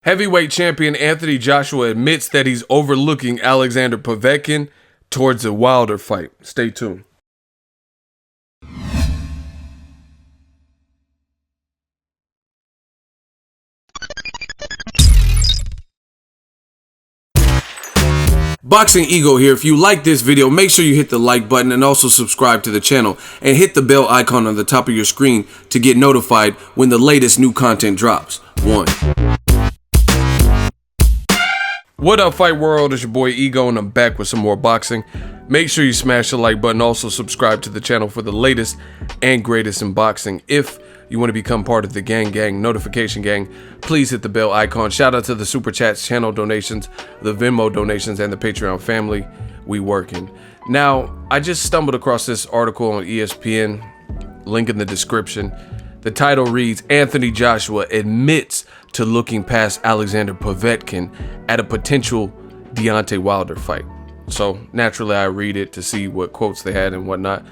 Heavyweight champion Anthony Joshua admits that he's overlooking Alexander Povetkin towards a Wilder fight. Stay tuned. Boxing Ego here. If you like this video, make sure you hit the like button and also subscribe to the channel and hit the bell icon on the top of your screen to get notified when the latest new content drops. 1. What up, fight world? It's your boy Ego and I'm back with some more boxing. Make sure you smash the like button, also subscribe to the channel for the latest and greatest in boxing. If you want to become part of the gang notification gang, please hit the bell icon. Shout out to the super chats, channel donations, the Venmo donations, and the Patreon family. We working. Now, I just stumbled across this article on ESPN, link in the description. The title reads, Anthony Joshua admits to looking past Alexander Povetkin at a potential Deontay Wilder fight. So naturally I read it to see what quotes they had and whatnot.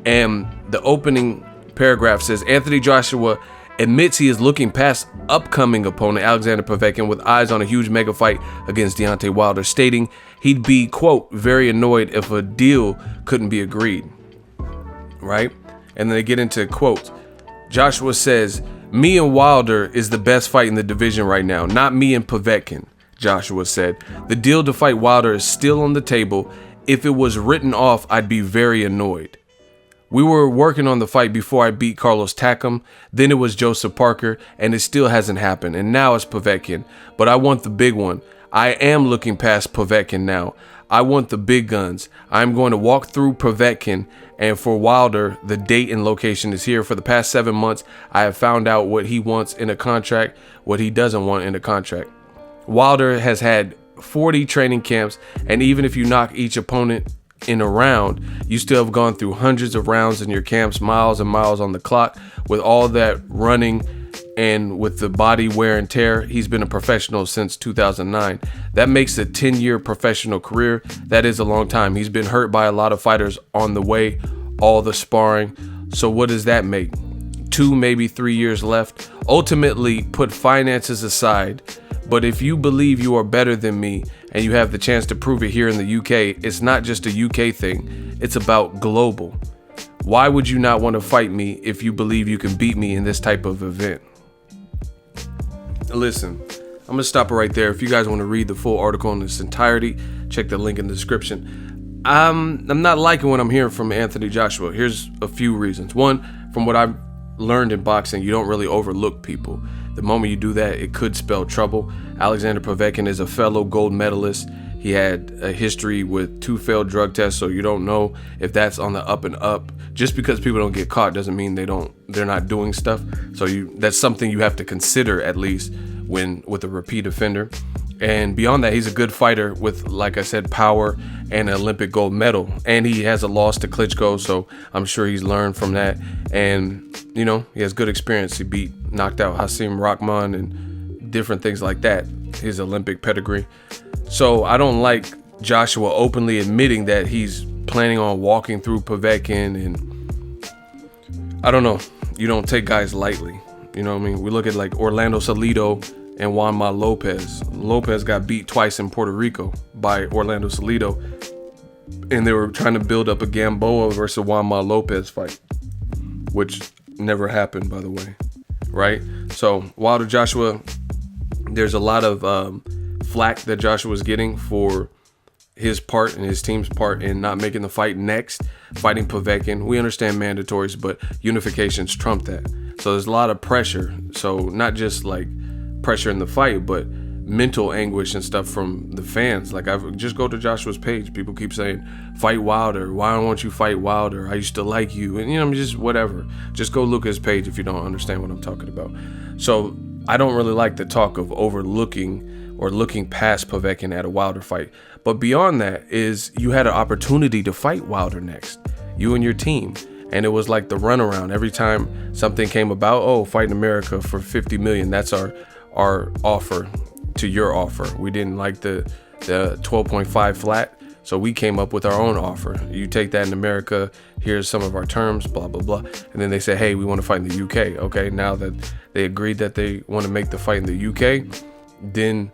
And the opening paragraph says, Anthony Joshua admits he is looking past upcoming opponent Alexander Povetkin with eyes on a huge mega fight against Deontay Wilder, stating he'd be, quote, very annoyed if a deal couldn't be agreed. Right? And then they get into quotes. Joshua says, me and Wilder is the best fight in the division right now, not me and Povetkin, Joshua said. The deal to fight Wilder is still on the table. If it was written off, I'd be very annoyed. We were working on the fight before I beat Carlos Takam, then it was Joseph Parker, and it still hasn't happened, and now it's Povetkin. But I want the big one. I am looking past Povetkin now. I want the big guns. I'm going to walk through Povetkin, and for Wilder, the date and location is here. For the past 7 months, I have found out what he wants in a contract, what he doesn't want in a contract. Wilder has had 40 training camps, and even if you knock each opponent in a round, you still have gone through hundreds of rounds in your camps, miles and miles on the clock. With all that running and with the body wear and tear, he's been a professional since 2009. That makes a 10-year professional career. That is a long time. He's been hurt by a lot of fighters on the way, all the sparring. So what does that make? 2, maybe 3 years left. Ultimately, put finances aside. But if you believe you are better than me and you have the chance to prove it here in the UK, it's not just a UK thing. It's about global. Why would you not want to fight me if you believe you can beat me in this type of event? Listen, I'm going to stop it right there. If you guys want to read the full article in its entirety, check the link in the description. I'm not liking what I'm hearing from Anthony Joshua. Here's a few reasons. One, from what I've learned in boxing, you don't really overlook people. The moment you do that, it could spell trouble. Alexander Povetkin is a fellow gold medalist. He had a history with 2 failed drug tests, so you don't know if that's on the up and up. Just because people don't get caught doesn't mean they're not doing stuff. So that's something you have to consider, at least with a repeat offender. And beyond that, he's a good fighter with, like I said, power and an Olympic gold medal. And he has a loss to Klitschko, so I'm sure he's learned from that. And, you know, he has good experience. He knocked out Hasim Rahman and different things like that, his Olympic pedigree. So I don't like Joshua openly admitting that he's planning on walking through Povetkin. And I don't know. You don't take guys lightly. You know what I mean? We look at like Orlando Salido and Juanma Lopez. Lopez got beat twice in Puerto Rico by Orlando Salido, and they were trying to build up a Gamboa versus Juanma Lopez fight, which never happened, by the way, right? So Wilder Joshua, there's a lot of flack that Joshua's getting for his part and his team's part in not making the fight next, fighting Povetkin. We understand mandatories, but unifications trump that. So there's a lot of pressure. So not just like pressure in the fight, but mental anguish and stuff from the fans. Like, I just go to Joshua's page. People keep saying, fight Wilder. Why don't you fight Wilder? I used to like you. And, you know, just whatever. Just go look at his page if you don't understand what I'm talking about. So I don't really like the talk of overlooking or looking past Povetkin at a Wilder fight. But beyond that is you had an opportunity to fight Wilder next, you and your team. And it was like the runaround. Every time something came about, oh, fight in America for $50 million. That's our offer to your offer. We didn't like the 12.5 flat, so we came up with our own offer. You take that in America, here's some of our terms, blah, blah, blah. And then they say, hey, we want to fight in the UK. Okay, now that they agreed that they want to make the fight in the UK, then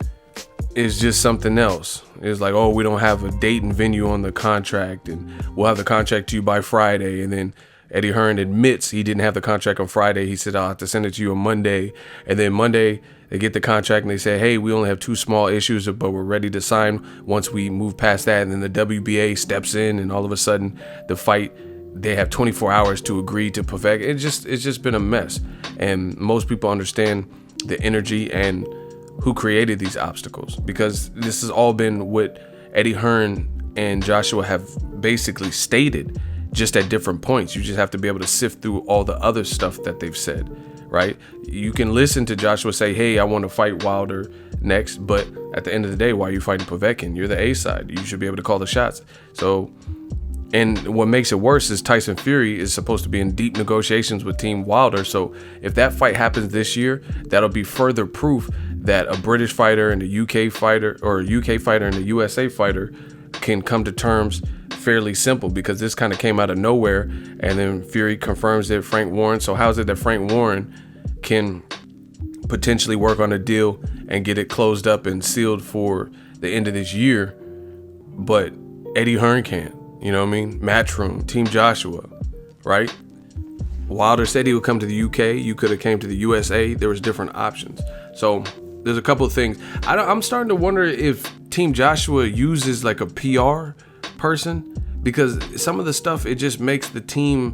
it's just something else. It's like, oh, we don't have a date and venue on the contract, and we'll have the contract to you by Friday. And then Eddie Hearn admits he didn't have the contract on Friday. He said, I'll have to send it to you on Monday. And then Monday, they get the contract and they say, hey, we only have 2 small issues, but we're ready to sign once we move past that. And then the WBA steps in, and all of a sudden the fight, they have 24 hours to agree to perfect. It's just been a mess. And most people understand the energy and who created these obstacles, because this has all been what Eddie Hearn and Joshua have basically stated, just at different points. You just have to be able to sift through all the other stuff that they've said, right? You can listen to Joshua say, hey, I want to fight Wilder next, but at the end of the day, why are you fighting Povetkin? You're the A side. You should be able to call the shots. So, and what makes it worse is Tyson Fury is supposed to be in deep negotiations with Team Wilder. So if that fight happens this year, that'll be further proof that a British fighter and a UK fighter, or a UK fighter and a USA fighter, can come to terms fairly simple, because this kind of came out of nowhere. And then Fury confirms that Frank Warren. So how is it that Frank Warren can potentially work on a deal and get it closed up and sealed for the end of this year, but Eddie Hearn can't? You know what I mean? Matchroom, Team Joshua, right? Wilder said he would come to the UK. You could have came to the USA. There was different options. So there's a couple of things. I'm starting to wonder if Team Joshua uses like a PR person, because some of the stuff, it just makes the team,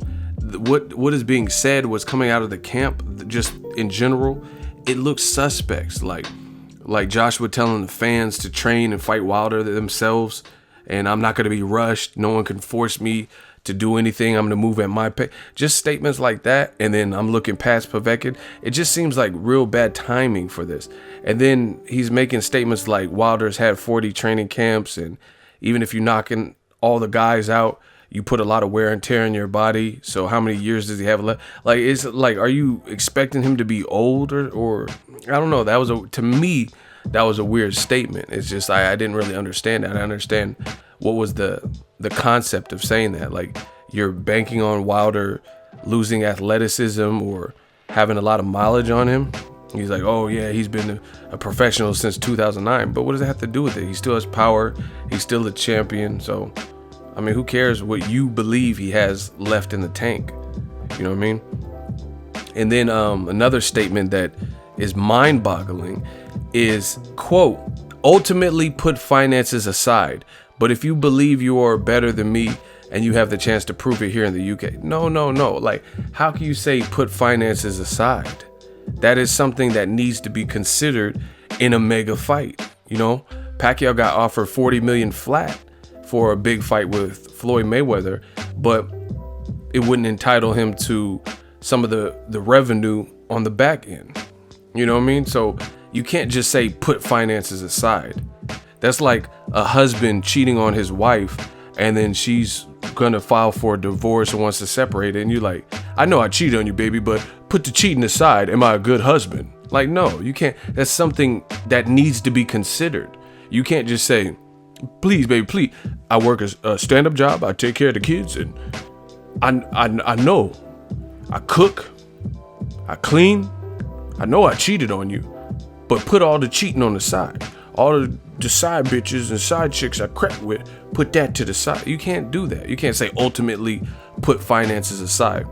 what is being said, what's coming out of the camp, just in general, it looks suspect. Like Joshua telling the fans to train and fight Wilder themselves, and I'm not going to be rushed. No one can force me to do anything. I'm going to move at my pace. Just statements like that. And then I'm looking past Povetkin. It just seems like real bad timing for this. And then he's making statements like Wilder's had 40 training camps, and even if you're knocking all the guys out, you put a lot of wear and tear in your body. So how many years does he have left? Like, it's like, are you expecting him to be old, or I don't know. To me, that was a weird statement. It's just, I didn't really understand that. I understand what was the concept of saying that. Like, you're banking on Wilder losing athleticism or having a lot of mileage on him. He's like, oh yeah, he's been a professional since 2009. But what does that have to do with it? He still has power. He's still a champion. So, I mean, who cares what you believe he has left in the tank? You know what I mean? And then another statement that is mind-boggling is, quote, ultimately put finances aside, but if you believe you are better than me and you have the chance to prove it here in the UK. No. Like, how can you say put finances aside? That is something that needs to be considered in a mega fight. You know, Pacquiao got offered 40 million flat for a big fight with Floyd Mayweather, but it wouldn't entitle him to some of the revenue on the back end. You know what I mean? So you can't just say put finances aside. That's like a husband cheating on his wife, and then she's gonna file for a divorce and wants to separate it, and you're like, I know I cheated on you, baby, but put the cheating aside. Am I a good husband? Like, no, you can't. That's something that needs to be considered. You can't just say, please, baby, please. I work a stand-up job. I take care of the kids, and I know I cook, I clean. I know I cheated on you, but put all the cheating on the side. All the side bitches and side chicks I crept with, put that to the side. You can't do that. You can't say ultimately put finances aside,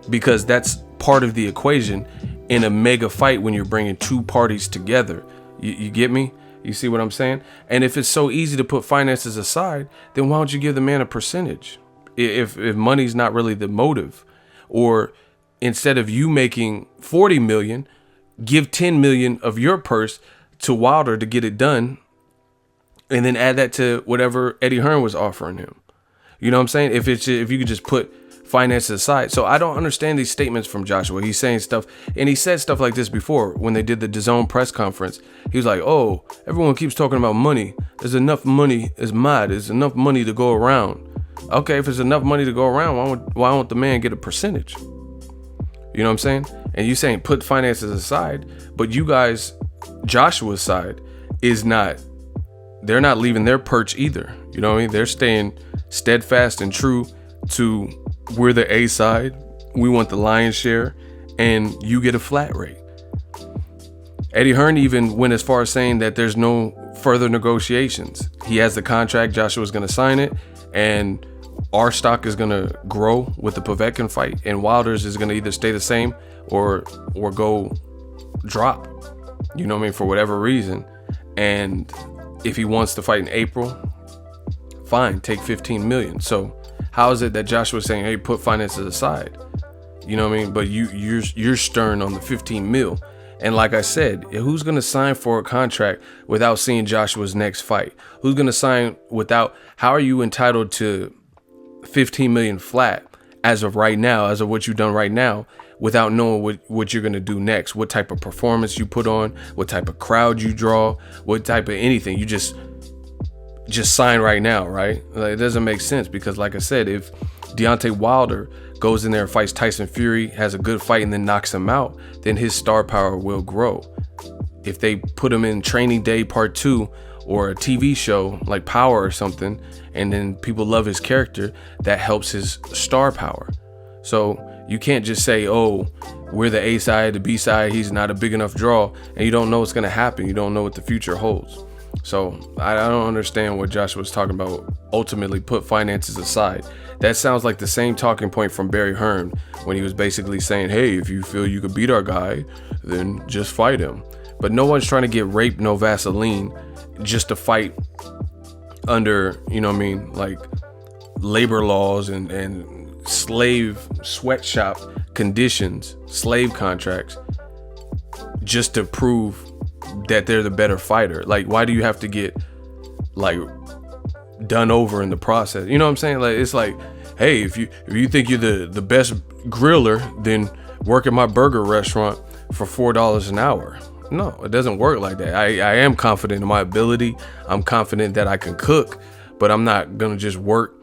because that's part of the equation in a mega fight when you're bringing two parties together. You get me? You see what I'm saying? And if it's so easy to put finances aside, then why don't you give the man a percentage? If money's not really the motive, or instead of you making 40 million, give 10 million of your purse to Wilder to get it done, and then add that to whatever Eddie Hearn was offering him. You know what I'm saying? If you could just put finances aside. So I don't understand these statements from Joshua. He's saying stuff, and he said stuff like this before when they did the DAZN press conference. He was like, oh, everyone keeps talking about money. There's enough money. There's enough money to go around. Okay, if there's enough money to go around, why won't the man get a percentage? You know what I'm saying? And you saying put finances aside, but you guys, Joshua's side is not, they're not leaving their perch either. You know what I mean? They're staying steadfast and true to, we're the A side. We want the lion's share, and you get a flat rate. Eddie Hearn even went as far as saying that there's no further negotiations. He has the contract, Joshua's going to sign it, and our stock is going to grow with the Povetkin fight, and Wilder's is going to either stay the same or go drop, you know what I mean, for whatever reason. And if he wants to fight in April, fine, take 15 million. So how is it that Joshua's saying, hey, put finances aside? You know what I mean? But you're stern on the 15 mil. And like I said, who's going to sign for a contract without seeing Joshua's next fight? Who's going to sign without, how are you entitled to 15 million flat as of right now, as of what you've done right now, without knowing what you're going to do next, what type of performance you put on, what type of crowd you draw, what type of anything? You just sign right now, right? Like, it doesn't make sense, because like I said, if Deontay Wilder goes in there and fights Tyson Fury, has a good fight, and then knocks him out, then his star power will grow. If they put him in Training Day Part 2 or a TV show like Power or something, and then people love his character, that helps his star power. So you can't just say, oh, we're the A side, the B side, he's not a big enough draw, and you don't know what's going to happen. You don't know what the future holds. So I don't understand what Joshua was talking about. Ultimately, put finances aside. That sounds like the same talking point from Barry Hearn when he was basically saying, hey, if you feel you could beat our guy, then just fight him. But no one's trying to get raped, no Vaseline, just to fight under, you know what I mean, like labor laws and slave sweatshop conditions, slave contracts, just to prove that they're the better fighter. Like, why do you have to get like done over in the process? You know what I'm saying? Like, it's like, hey, if you think you're the best griller, then work at my burger restaurant for $4 an hour. No, it doesn't work like that. I am confident in my ability. I'm confident that I can cook, but I'm not gonna just work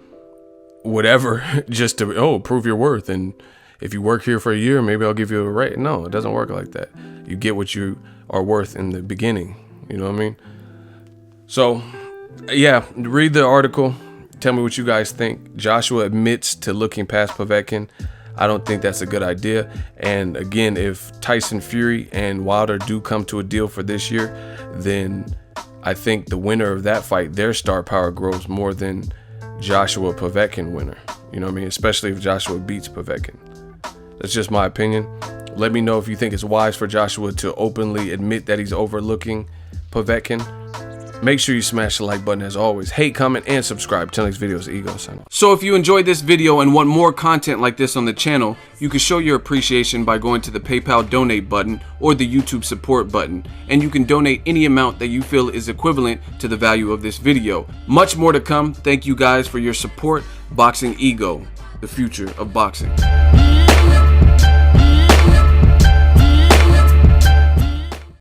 whatever just to prove your worth. And if you work here for a year, maybe I'll give you a rate. No, it doesn't work like that. You get what you are worth in the beginning. You know what I mean? So yeah, read the article. Tell me what you guys think. Joshua admits to looking past Povetkin. I don't think that's a good idea. And again, if Tyson Fury and Wilder do come to a deal for this year, then I think the winner of that fight, their star power grows more than Joshua Povetkin winner. You know what I mean? Especially if Joshua beats Povetkin. That's just my opinion. Let me know if you think it's wise for Joshua to openly admit that he's overlooking Povetkin. Make sure you smash the like button as always. Hate, comment, and subscribe. Till next video, Ego sign off. So if you enjoyed this video and want more content like this on the channel, you can show your appreciation by going to the PayPal donate button or the YouTube support button. And you can donate any amount that you feel is equivalent to the value of this video. Much more to come. Thank you guys for your support. Boxing Ego, the future of boxing.